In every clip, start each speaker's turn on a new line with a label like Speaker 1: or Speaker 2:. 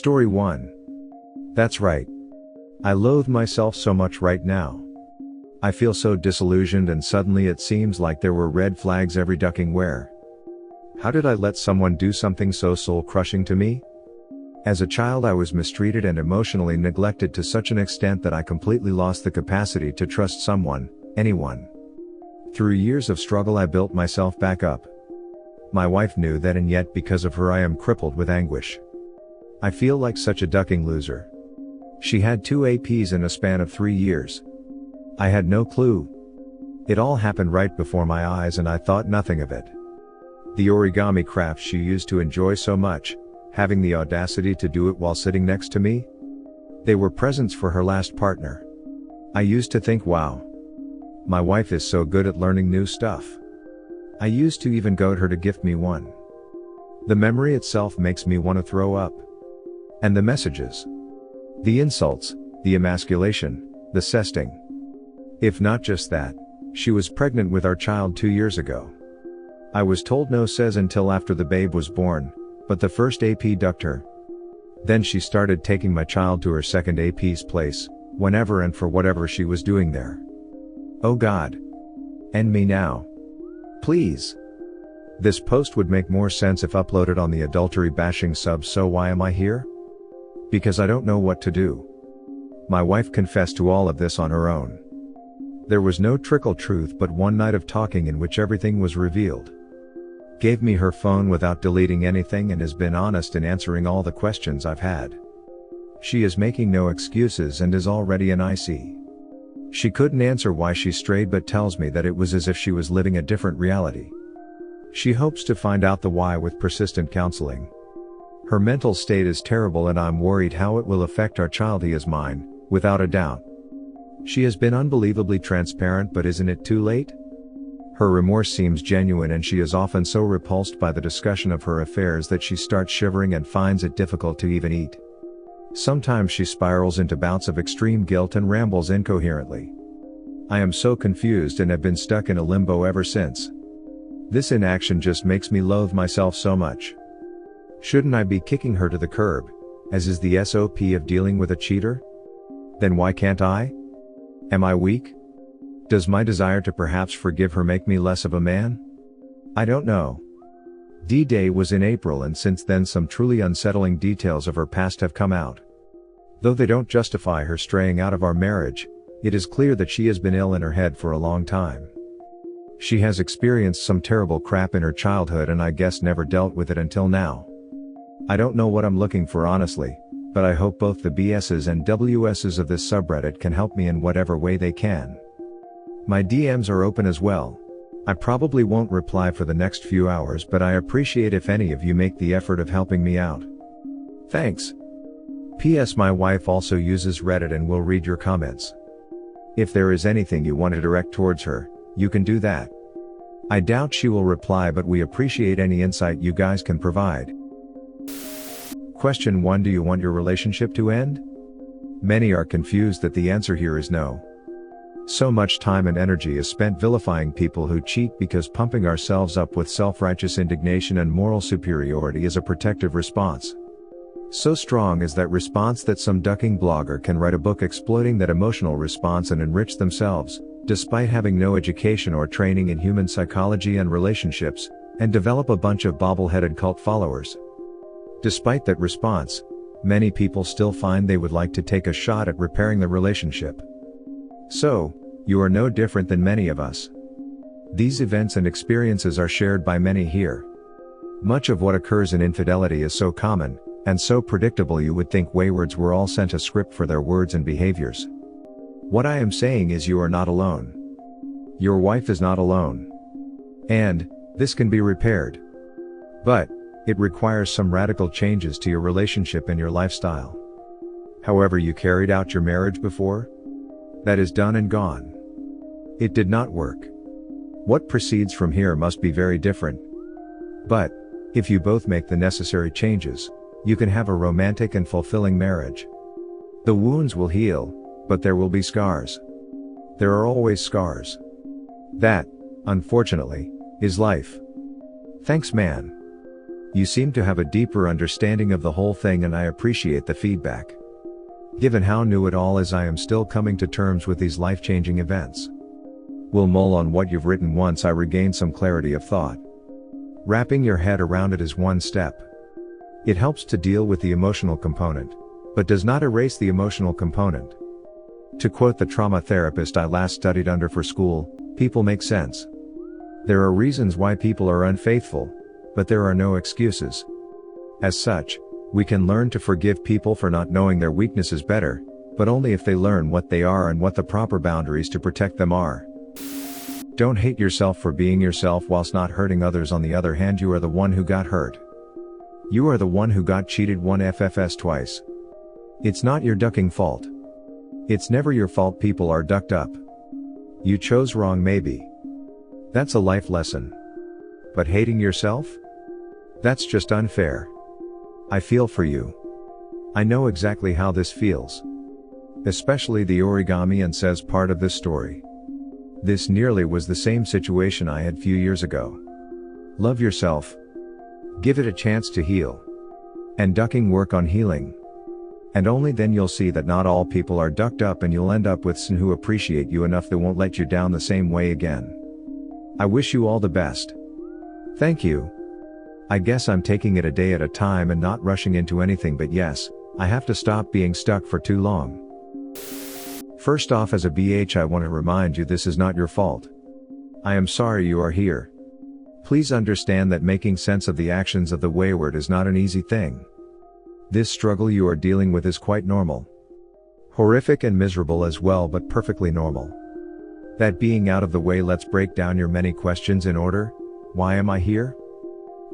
Speaker 1: Story 1. That's right. I loathe myself so much right now. I feel so disillusioned and suddenly it seems like there were red flags every ducking where. How did I let someone do something so soul-crushing to me? As a child I was mistreated and emotionally neglected to such an extent that I completely lost the capacity to trust someone, anyone. Through years of struggle I built myself back up. My wife knew that, and yet because of her I am crippled with anguish. I feel like such a ducking loser. She had 2 APs in a span of 3 years. I had no clue. It all happened right before my eyes and I thought nothing of it. The origami craft she used to enjoy so much, having the audacity to do it while sitting next to me? They were presents for her last partner. I used to think, wow. My wife is so good at learning new stuff. I used to even goad her to gift me one. The memory itself makes me want to throw up. And the messages. The insults, the emasculation, the sexting. If not just that, she was pregnant with our child 2 years ago. I was told no says until after the babe was born, but the first AP ducked her. Then she started taking my child to her second AP's place, whenever and for whatever she was doing there. Oh God. End me now. Please. This post would make more sense if uploaded on the adultery bashing sub, so why am I here? Because I don't know what to do. My wife confessed to all of this on her own. There was no trickle truth but one night of talking in which everything was revealed. Gave me her phone without deleting anything and has been honest in answering all the questions I've had. She is making no excuses and is already an IC. She couldn't answer why she strayed but tells me that it was as if she was living a different reality. She hopes to find out the why with persistent counseling. Her mental state is terrible and I'm worried how it will affect our child. He is mine, without a doubt. She has been unbelievably transparent, but isn't it too late? Her remorse seems genuine and she is often so repulsed by the discussion of her affairs that she starts shivering and finds it difficult to even eat. Sometimes she spirals into bouts of extreme guilt and rambles incoherently. I am so confused and have been stuck in a limbo ever since. This inaction just makes me loathe myself so much. Shouldn't I be kicking her to the curb, as is the SOP of dealing with a cheater? Then why can't I? Am I weak? Does my desire to perhaps forgive her make me less of a man? I don't know. D-Day was in April and since then some truly unsettling details of her past have come out. Though they don't justify her straying out of our marriage, it is clear that she has been ill in her head for a long time. She has experienced some terrible crap in her childhood and I guess never dealt with it until now. I don't know what I'm looking for honestly, but I hope both the BS's and WS's of this subreddit can help me in whatever way they can. My DMs are open as well. I probably won't reply for the next few hours, but I appreciate if any of you make the effort of helping me out. Thanks. P.S. My wife also uses Reddit and will read your comments. If there is anything you want to direct towards her, you can do that. I doubt she will reply, but we appreciate any insight you guys can provide. Question 1. Do you want your relationship to end? Many are confused that the answer here is no. So much time and energy is spent vilifying people who cheat because pumping ourselves up with self-righteous indignation and moral superiority is a protective response. So strong is that response that some ducking blogger can write a book exploiting that emotional response and enrich themselves, despite having no education or training in human psychology and relationships, and develop a bunch of bobble-headed cult followers. Despite that response, many people still find they would like to take a shot at repairing the relationship. So, you are no different than many of us. These events and experiences are shared by many here. Much of what occurs in infidelity is so common, and so predictable you would think waywards were all sent a script for their words and behaviors. What I am saying is you are not alone. Your wife is not alone. And, this can be repaired. But, it requires some radical changes to your relationship and your lifestyle. However you carried out your marriage before? That is done and gone. It did not work. What proceeds from here must be very different. But, if you both make the necessary changes, you can have a romantic and fulfilling marriage. The wounds will heal, but there will be scars. There are always scars. That, unfortunately, is life. Thanks man. You seem to have a deeper understanding of the whole thing, and I appreciate the feedback. Given how new it all is, I am still coming to terms with these life-changing events. We'll mull on what you've written once I regain some clarity of thought. Wrapping your head around it is one step. It helps to deal with the emotional component, but does not erase the emotional component. To quote the trauma therapist I last studied under for school, people make sense. There are reasons why people are unfaithful, but there are no excuses. As such, we can learn to forgive people for not knowing their weaknesses better, but only if they learn what they are and what the proper boundaries to protect them are. Don't hate yourself for being yourself whilst not hurting others. On the other hand, you are the one who got hurt. You are the one who got cheated 1FFS twice. It's not your ducking fault. It's never your fault people are ducked up. You chose wrong maybe. That's a life lesson. But hating yourself? That's just unfair. I feel for you. I know exactly how this feels. Especially the origami and says part of this story. This nearly was the same situation I had few years ago. Love yourself. Give it a chance to heal. And ducking work on healing. And only then you'll see that not all people are ducked up, and you'll end up with some who appreciate you enough that won't let you down the same way again. I wish you all the best. Thank you. I guess I'm taking it a day at a time and not rushing into anything, but yes, I have to stop being stuck for too long. First off, as a BH, I want to remind you this is not your fault. I am sorry you are here. Please understand that making sense of the actions of the wayward is not an easy thing. This struggle you are dealing with is quite normal. Horrific and miserable as well, but perfectly normal. That being out of the way, let's break down your many questions in order. Why am I here?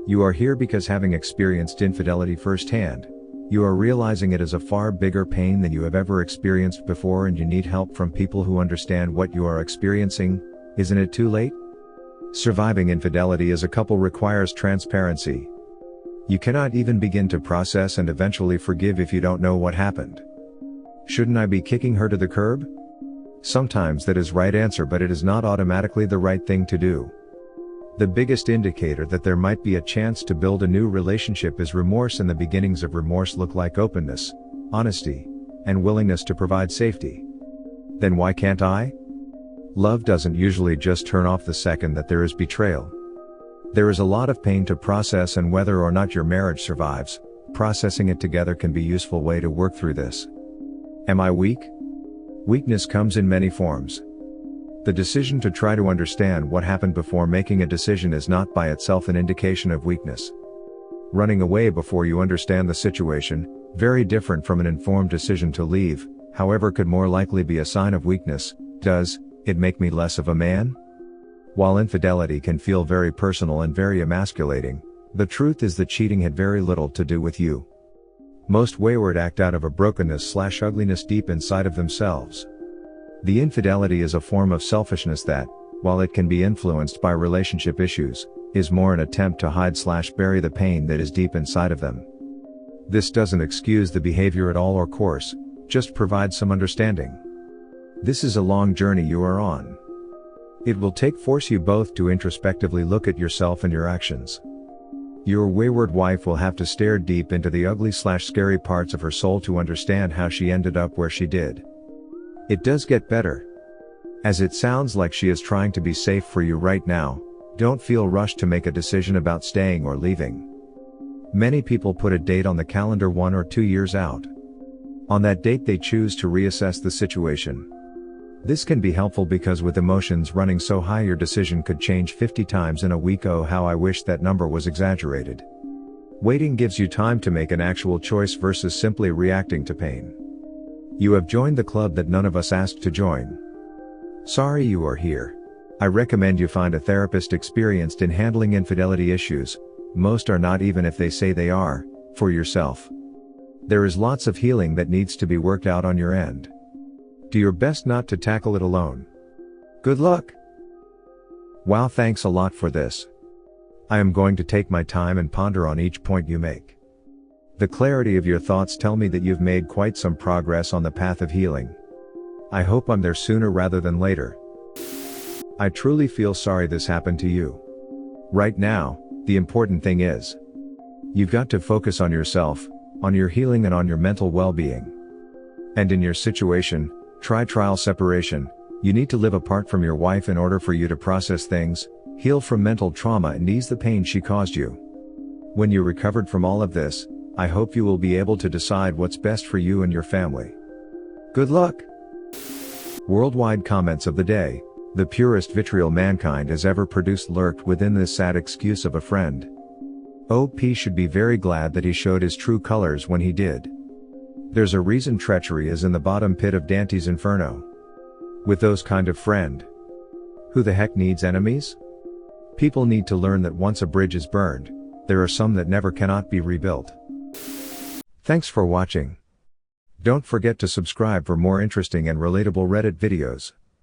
Speaker 1: You are here because, having experienced infidelity firsthand, you are realizing it is a far bigger pain than you have ever experienced before, and you need help from people who understand what you are experiencing. Isn't it too late? Surviving infidelity as a couple requires transparency. You cannot even begin to process and eventually forgive if you don't know what happened. Shouldn't I be kicking her to the curb? Sometimes that is right answer, but it is not automatically the right thing to do. The biggest indicator that there might be a chance to build a new relationship is remorse, and the beginnings of remorse look like openness, honesty, and willingness to provide safety. Then why can't I? Love doesn't usually just turn off the second that there is betrayal. There is a lot of pain to process, and whether or not your marriage survives, processing it together can be a useful way to work through this. Am I weak? Weakness comes in many forms. The decision to try to understand what happened before making a decision is not by itself an indication of weakness. Running away before you understand the situation, very different from an informed decision to leave, however, could more likely be a sign of weakness. Does it make me less of a man? While infidelity can feel very personal and very emasculating, the truth is that cheating had very little to do with you. Most wayward act out of a brokenness/ugliness deep inside of themselves. The infidelity is a form of selfishness that, while it can be influenced by relationship issues, is more an attempt to hide/bury the pain that is deep inside of them. This doesn't excuse the behavior at all or course, just provide some understanding. This is a long journey you are on. It will force you both to introspectively look at yourself and your actions. Your wayward wife will have to stare deep into the ugly/scary parts of her soul to understand how she ended up where she did. It does get better. As it sounds like she is trying to be safe for you right now, don't feel rushed to make a decision about staying or leaving. Many people put a date on the calendar 1 or 2 years out. On that date they choose to reassess the situation. This can be helpful because with emotions running so high your decision could change 50 times in a week. Oh, how I wish that number was exaggerated. Waiting gives you time to make an actual choice versus simply reacting to pain. You have joined the club that none of us asked to join. Sorry you are here. I recommend you find a therapist experienced in handling infidelity issues. Most are not, even if they say they are, for yourself. There is lots of healing that needs to be worked out on your end. Do your best not to tackle it alone. Good luck. Wow, thanks a lot for this. I am going to take my time and ponder on each point you make. The clarity of your thoughts tell me that you've made quite some progress on the path of healing. I hope I'm there sooner rather than later. I truly feel sorry this happened to you. Right now, the important thing is, You've got to focus on yourself, on your healing and on your mental well-being. And in your situation, try trial separation. You need to live apart from your wife in order for you to process things, heal from mental trauma and ease the pain she caused you. When you're recovered from all of this, I hope you will be able to decide what's best for you and your family. Good luck! Worldwide comments of the day. The purest vitriol mankind has ever produced lurked within this sad excuse of a friend. OP should be very glad that he showed his true colors when he did. There's a reason treachery is in the bottom pit of Dante's Inferno. With those kind of friend. Who the heck needs enemies? People need to learn that once a bridge is burned, there are some that never cannot be rebuilt. Thanks for watching. Don't forget to subscribe for more interesting and relatable Reddit videos.